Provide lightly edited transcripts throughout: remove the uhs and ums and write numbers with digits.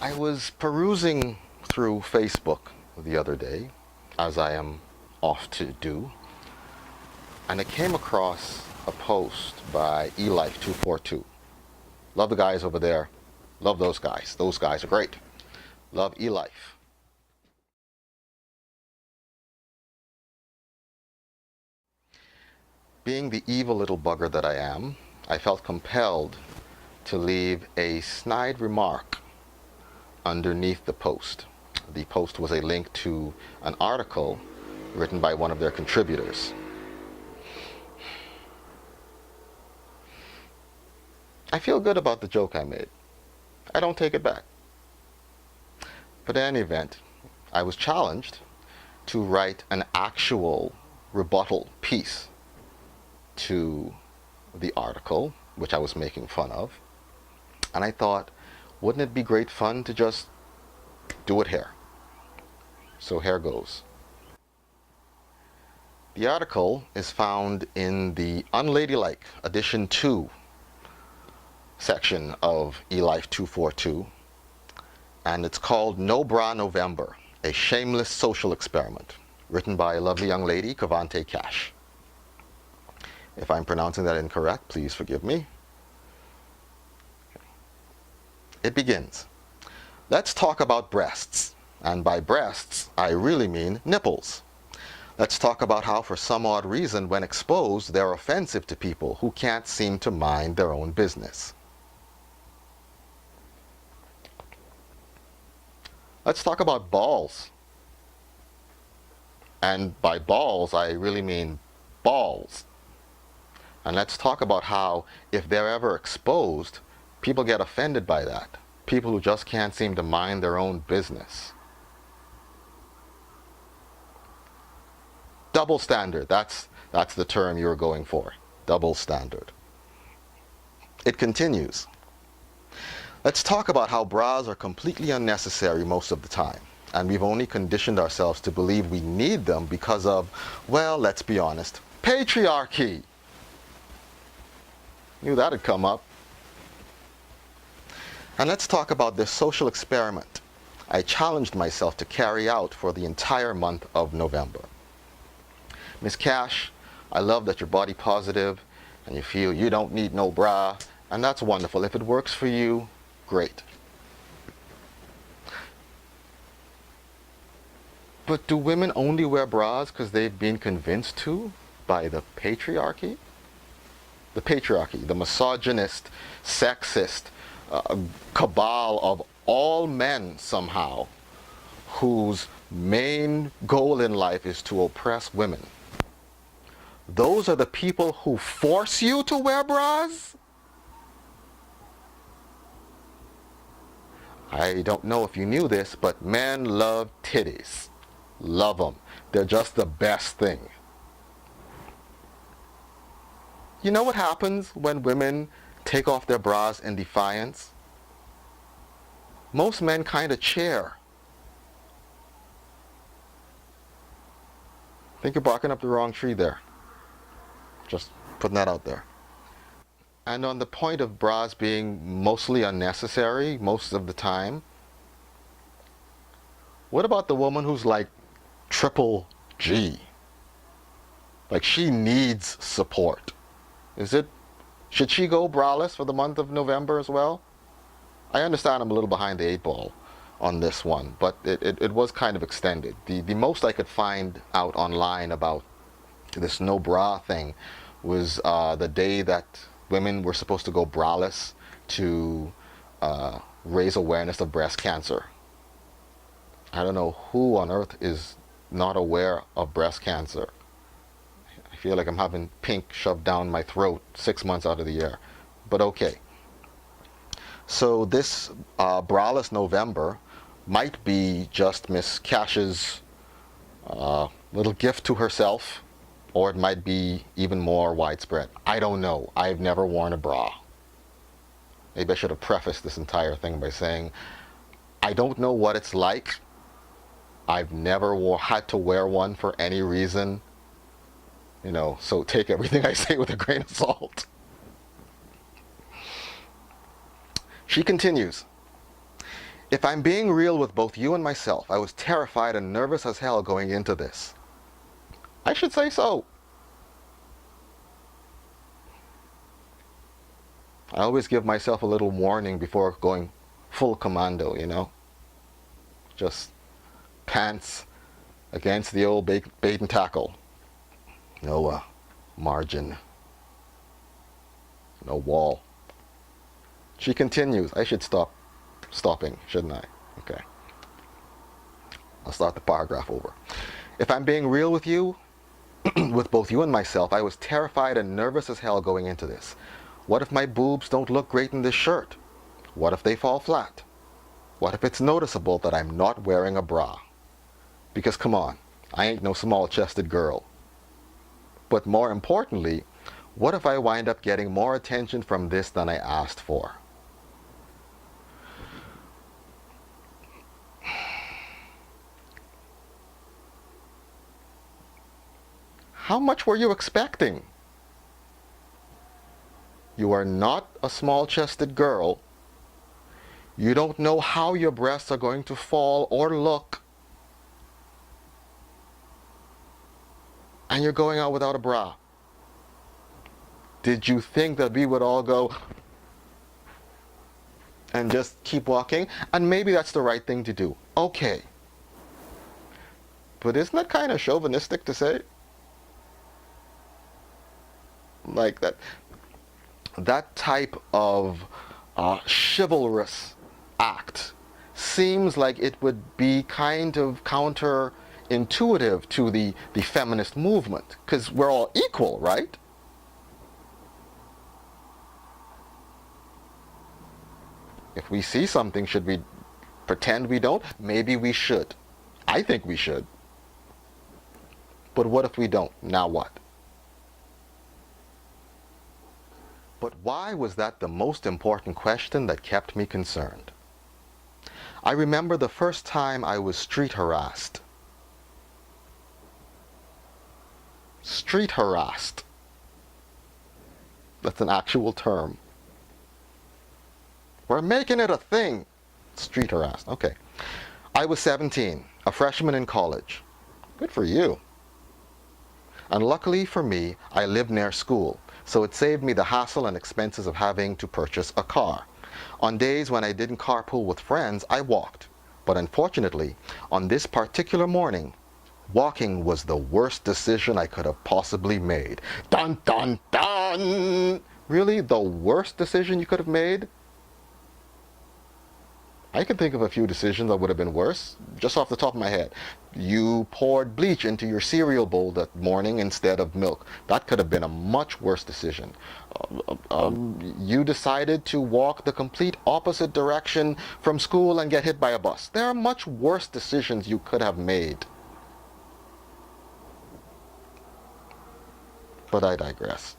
I was perusing through Facebook the other day, as I am off to do, and I came across a post by eLife242. Love the guys over there. Love those guys. Those guys are great. Love eLife. Being the evil little bugger that I am, I felt compelled to leave a snide remark underneath the post. The post was a link to an article written by one of their contributors. I feel good about the joke I made. I don't take it back. But in any event, I was challenged to write an actual rebuttal piece to the article, which I was making fun of. And I thought, wouldn't it be great fun to just do it here? So here goes. The article is found in the Unladylike Edition 2 section of eLife242, and it's called No Bra November, a shameless social experiment, written by a lovely young lady, Kavante Cash. If I'm pronouncing that incorrect, please forgive me. It begins. Let's talk about breasts. And by breasts, I really mean nipples. Let's talk about how, for some odd reason, when exposed, they're offensive to people who can't seem to mind their own business. Let's talk about balls. And by balls, I really mean balls. And let's talk about how, if they're ever exposed, people get offended by that. People who just can't seem to mind their own business. Double standard, that's the term you were going for. Double standard. It continues. Let's talk about how bras are completely unnecessary most of the time. And we've only conditioned ourselves to believe we need them because of, well, let's be honest, patriarchy. Knew that'd come up. And let's talk about this social experiment I challenged myself to carry out for the entire month of November. Miss Cash, I love that you're body positive and you feel you don't need no bra, and that's wonderful. If it works for you, great. But do women only wear bras because they've been convinced to by the patriarchy? The patriarchy, the misogynist, sexist cabal of all men somehow, whose main goal in life is to oppress women. Those are the people who force you to wear bras? I don't know if you knew this, but men love titties. Love them. They're just the best thing. You know what happens when women take off their bras in defiance? Most men kind of cheer. I think you're barking up the wrong tree there. Just putting that out there. And on the point of bras being mostly unnecessary most of the time, what about the woman who's like triple G? Like she needs support. Should she go braless for the month of November as well? I understand I'm a little behind the eight ball on this one, but it was kind of extended. The most I could find out online about this no bra thing was the day that women were supposed to go braless to raise awareness of breast cancer. I don't know who on earth is not aware of breast cancer. I feel like I'm having pink shoved down my throat 6 months out of the year. But okay. So this braless November might be just Miss Cash's little gift to herself, or it might be even more widespread. I don't know. I've never worn a bra. Maybe I should have prefaced this entire thing by saying, I don't know what it's like. I've never had to wear one for any reason. You know, so take everything I say with a grain of salt. She continues. If I'm being real with both you and myself, I was terrified and nervous as hell going into this. I should say so. I always give myself a little warning before going full commando, you know? Just pants against the old bait and tackle. No margin. No wall. She continues. I should stop stopping, shouldn't I? Okay. I'll start the paragraph over. If I'm being real with you, with both you and myself, I was terrified and nervous as hell going into this. What if my boobs don't look great in this shirt? What if they fall flat? What if it's noticeable that I'm not wearing a bra? Because come on, I ain't no small-chested girl. But more importantly, what if I wind up getting more attention from this than I asked for? How much were you expecting? You are not a small-chested girl. You don't know how your breasts are going to fall or look. And you're going out without a bra. Did you think that we would all go and just keep walking? And maybe that's the right thing to do. Okay. But isn't that kind of chauvinistic to say? Like that type of chivalrous act seems like it would be kind of counterintuitive to the feminist movement, because we're all equal, right? If we see something, should we pretend we don't? Maybe we should. I think we should. But what if we don't? Now what? But why was that the most important question that kept me concerned? I remember the first time I was street harassed. Street harassed. That's an actual term. We're making it a thing. Street harassed. Okay. I was 17, a freshman in college. Good for you. And luckily for me, I lived near school, so it saved me the hassle and expenses of having to purchase a car. On days when I didn't carpool with friends, I walked. But unfortunately, on this particular morning, walking was the worst decision I could have possibly made. Dun, dun, dun! Really? The worst decision you could have made? I can think of a few decisions that would have been worse, just off the top of my head. You poured bleach into your cereal bowl that morning instead of milk. That could have been a much worse decision. You decided to walk the complete opposite direction from school and get hit by a bus. There are much worse decisions you could have made. But I digress.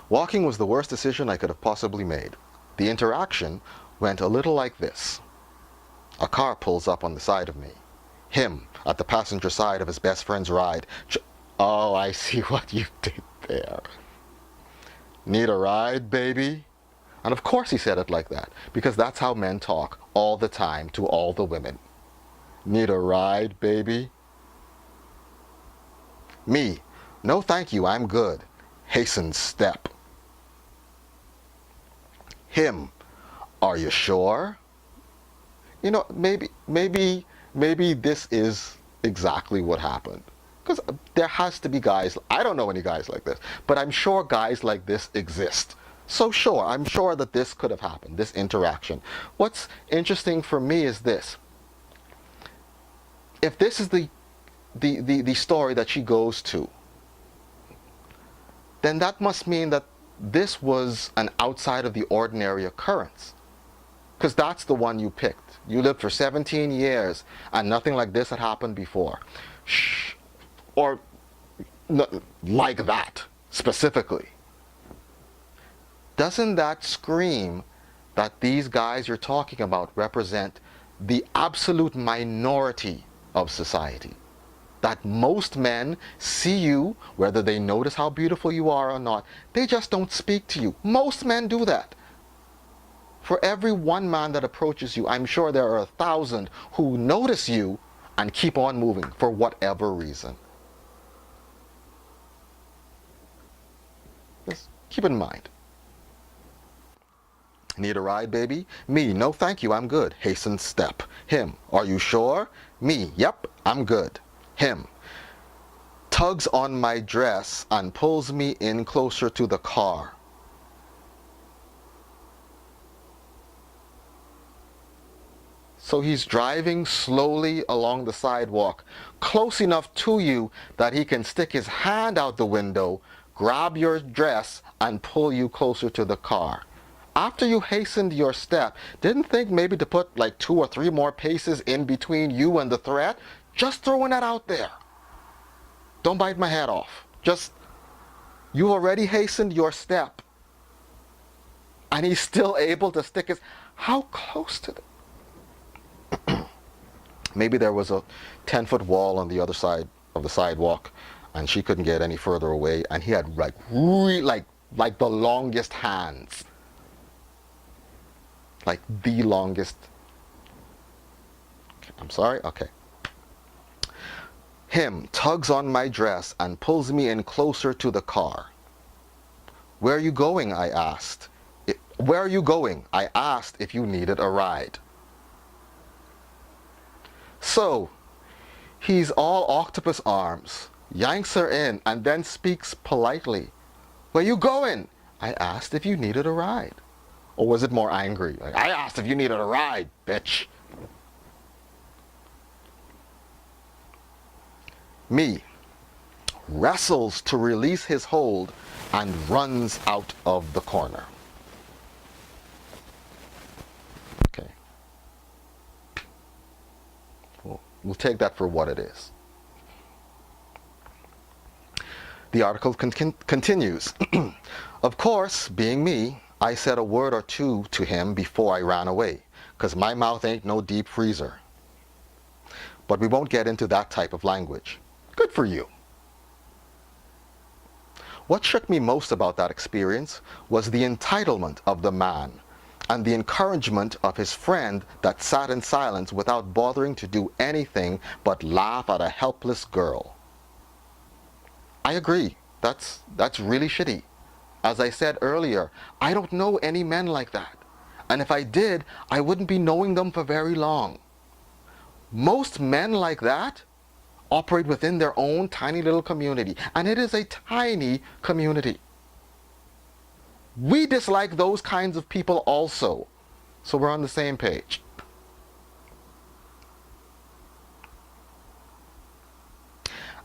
Walking was the worst decision I could have possibly made. The interaction went a little like this. A car pulls up on the side of me. Him at the passenger side of his best friend's ride. Oh, I see what you did there. Need a ride, baby? And of course he said it like that, because that's how men talk all the time to all the women. Need a ride, baby? Me, no thank you, I'm good. Hasten step. Him, are you sure? You know, maybe this is exactly what happened. Because there has to be guys, I don't know any guys like this, but I'm sure guys like this exist. So sure, I'm sure that this could have happened, this interaction. What's interesting for me is this. If this is the story that she goes to, then that must mean that this was an outside of the ordinary occurrence. Because that's the one you picked. You lived for 17 years and nothing like this had happened before. Shh. Or like that, specifically. Doesn't that scream that these guys you're talking about represent the absolute minority of society? That most men see you, whether they notice how beautiful you are or not, they just don't speak to you. Most men do that. For every one man that approaches you, I'm sure there are 1,000 who notice you and keep on moving for whatever reason. Just keep in mind. Need a ride, baby? Me, no thank you, I'm good. Hasten step. Him, are you sure? Me, yep, I'm good. Him, tugs on my dress and pulls me in closer to the car. So he's driving slowly along the sidewalk, close enough to you that he can stick his hand out the window, grab your dress, and pull you closer to the car. After you hastened your step, didn't think maybe to put like 2 or 3 more paces in between you and the threat? Just throwing that out there. Don't bite my head off. Just, you already hastened your step. And he's still able to stick his, how close to the, maybe there was a 10-foot wall on the other side of the sidewalk and she couldn't get any further away, and he had like the longest hands. Like the longest. Okay, I'm sorry? Okay. Him tugs on my dress and pulls me in closer to the car. Where are you going? I asked. Where are you going? I asked if you needed a ride. So, he's all octopus arms, yanks her in, and then speaks politely. Where you going? I asked if you needed a ride. Or was it more angry? Like, I asked if you needed a ride, bitch. Me wrestles to release his hold and runs out of the corner. Okay. We'll take that for what it is. The article continues. Of course, being me, I said a word or two to him before I ran away, 'cause my mouth ain't no deep freezer. But we won't get into that type of language. Good for you. What shook me most about that experience was the entitlement of the man and the encouragement of his friend that sat in silence without bothering to do anything but laugh at a helpless girl. I agree. That's really shitty. As I said earlier, I don't know any men like that. And if I did, I wouldn't be knowing them for very long. Most men like that operate within their own tiny little community. And it is a tiny community. We dislike those kinds of people also. So we're on the same page.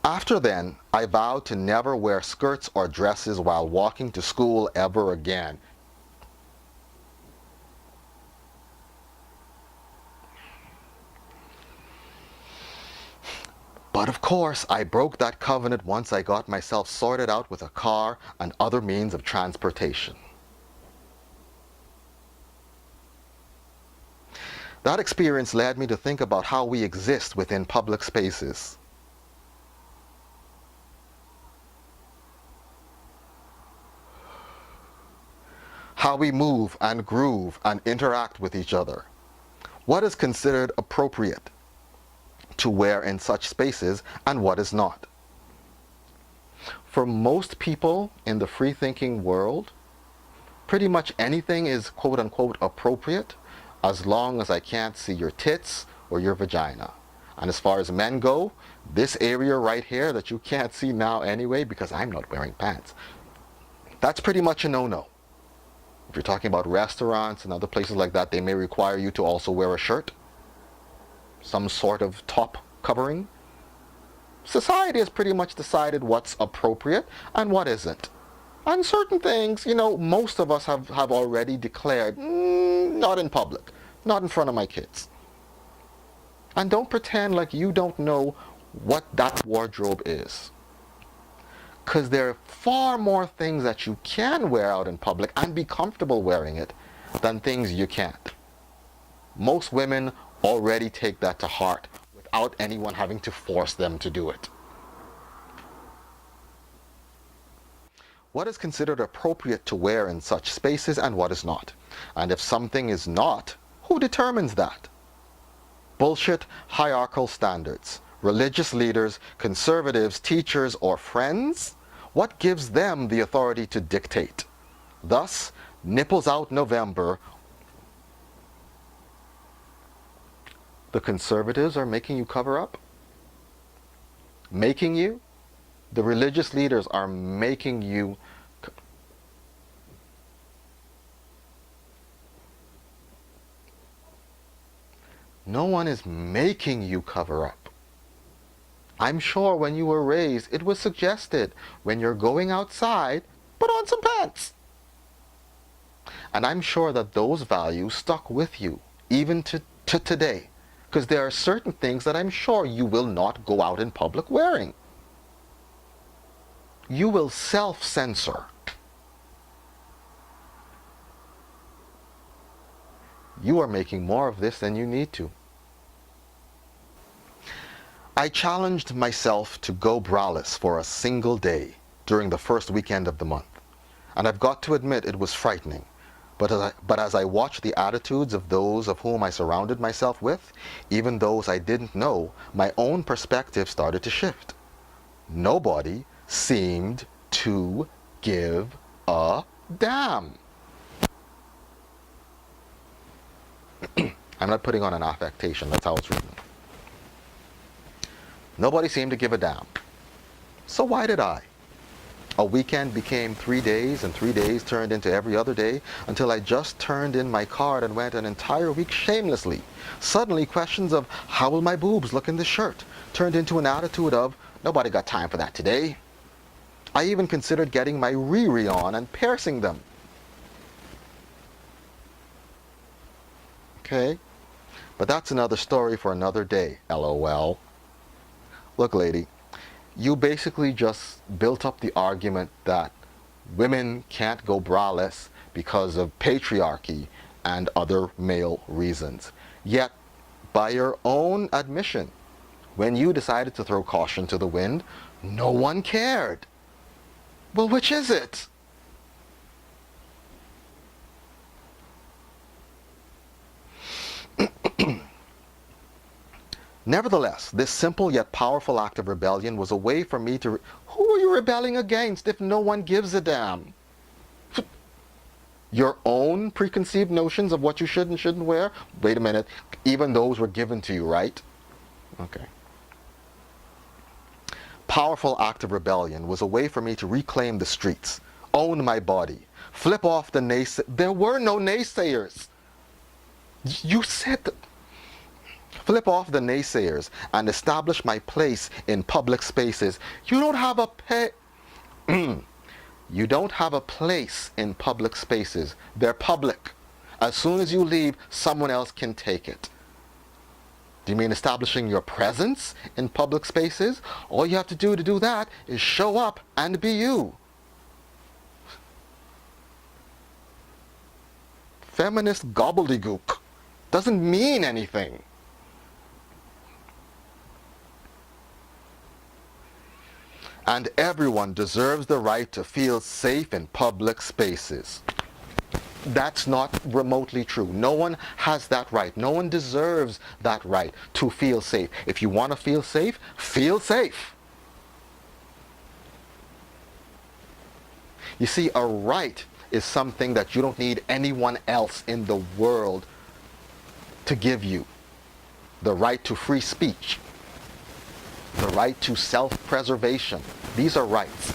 After then, I vowed to never wear skirts or dresses while walking to school ever again. But of course, I broke that covenant once I got myself sorted out with a car and other means of transportation. That experience led me to think about how we exist within public spaces. How we move and groove and interact with each other. What is considered appropriate to wear in such spaces and what is not. For most people in the free-thinking world, pretty much anything is quote-unquote appropriate as long as I can't see your tits or your vagina. And as far as men go, this area right here that you can't see now anyway because I'm not wearing pants, that's pretty much a no-no. If you're talking about restaurants and other places like that, they may require you to also wear a shirt, some sort of top covering. Society has pretty much decided what's appropriate and what isn't. And certain things, most of us have already declared, not in public, not in front of my kids. And don't pretend like you don't know what that wardrobe is. Because there are far more things that you can wear out in public and be comfortable wearing it than things you can't. Most women already take that to heart without anyone having to force them to do it. What is considered appropriate to wear in such spaces and what is not? And if something is not, who determines that? Bullshit hierarchical standards. Religious leaders, conservatives, teachers, or friends? What gives them the authority to dictate? Thus, Nipples Out November, the conservatives are making you cover up? Making you? The religious leaders are making you. No one is making you cover up. I'm sure when you were raised, it was suggested when you're going outside, put on some pants. And I'm sure that those values stuck with you, even to today. Because there are certain things that I'm sure you will not go out in public wearing. You will self-censor. You are making more of this than you need to. I challenged myself to go braless for a single day during the first weekend of the month. And I've got to admit it was frightening. But as I watched the attitudes of those of whom I surrounded myself with, even those I didn't know, my own perspective started to shift. Nobody seemed to give a damn. I'm not putting on an affectation, that's how it's written. Nobody seemed to give a damn. So why did I? A weekend became 3 days, and 3 days turned into every other day, until I just turned in my card and went an entire week shamelessly. Suddenly, questions of, how will my boobs look in this shirt, turned into an attitude of, nobody got time for that today. I even considered getting my riri on and piercing them. Okay? But that's another story for another day, LOL. Look, lady, you basically just built up the argument that women can't go braless because of patriarchy and other male reasons. Yet, by your own admission, when you decided to throw caution to the wind, no one cared. Well, which is it? Nevertheless, this simple yet powerful act of rebellion was a way for me to... Who are you rebelling against if no one gives a damn? Your own preconceived notions of what you should and shouldn't wear? Wait a minute. Even those were given to you, right? Okay. Powerful act of rebellion was a way for me to reclaim the streets, own my body, flip off the naysayers. There were no naysayers. You said... Flip off the naysayers and establish my place in public spaces. You don't have a You don't have a place in public spaces. They're public. As soon as you leave, someone else can take it. Do you mean establishing your presence in public spaces? All you have to do that is show up and be you. Feminist gobbledygook doesn't mean anything. And everyone deserves the right to feel safe in public spaces. That's not remotely true. No one has that right. No one deserves that right to feel safe. If you want to feel safe, feel safe. You see, a right is something that you don't need anyone else in the world to give you. The right to free speech. The right to self-preservation. These are rights.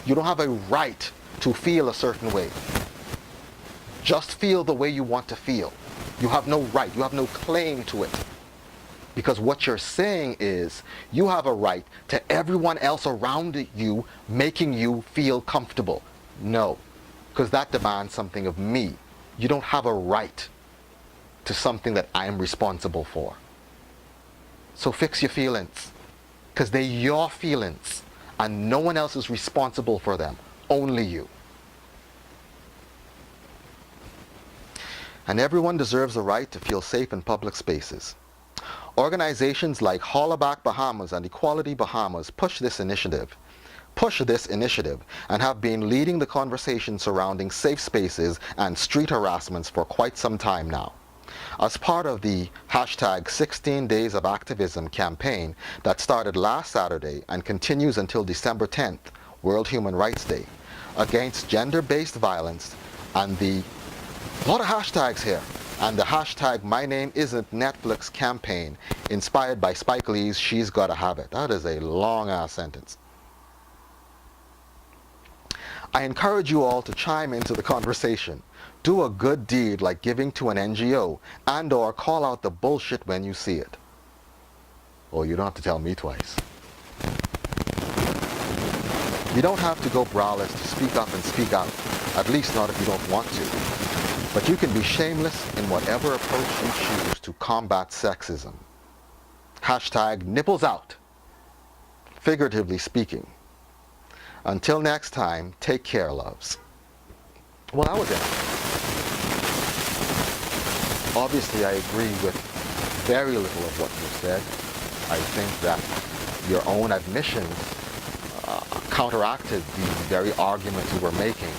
You don't have a right to feel a certain way. Just feel the way you want to feel. You have no right. You have no claim to it. Because what you're saying is you have a right to everyone else around you making you feel comfortable. No, because that demands something of me. You don't have a right to something that I am responsible for. So fix your feelings. Because they're your feelings, and no one else is responsible for them, only you. And everyone deserves the right to feel safe in public spaces. Organizations like Hollaback Bahamas and Equality Bahamas push this initiative. push this initiative and have been leading the conversation surrounding safe spaces and street harassments for quite some time now. As part of the hashtag 16 Days of Activism campaign that started last Saturday and continues until December 10th, World Human Rights Day, against gender-based violence, and a lot of hashtags here, and the hashtag My Name Isn't Netflix campaign, inspired by Spike Lee's She's Gotta Have It. That is a long-ass sentence. I encourage you all to chime into the conversation. Do a good deed like giving to an NGO and or call out the bullshit when you see it. Oh, you don't have to tell me twice. You don't have to go braless to speak up and speak out, at least not if you don't want to. But you can be shameless in whatever approach you choose to combat sexism. Hashtag nipples out, figuratively speaking. Until next time, take care, loves. Well, that was it. Obviously, I agree with very little of what you said. I think that your own admissions counteracted the very arguments you were making.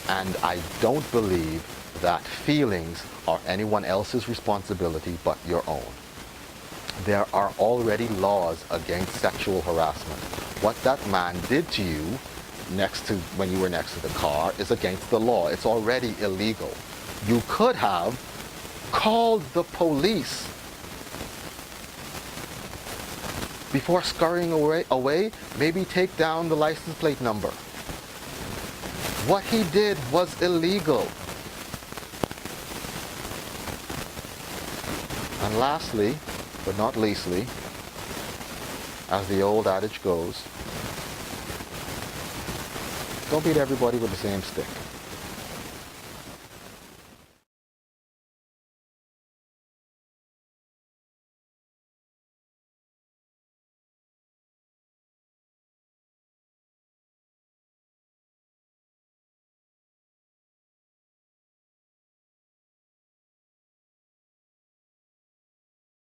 And I don't believe that feelings are anyone else's responsibility but your own. There are already laws against sexual harassment. What that man did to you when you were next to the car is against the law. It's already illegal. You could have called the police before scurrying away. Maybe take down the license plate number. What he did was illegal. And lastly, but not leastly, as the old adage goes, don't beat everybody with the same stick.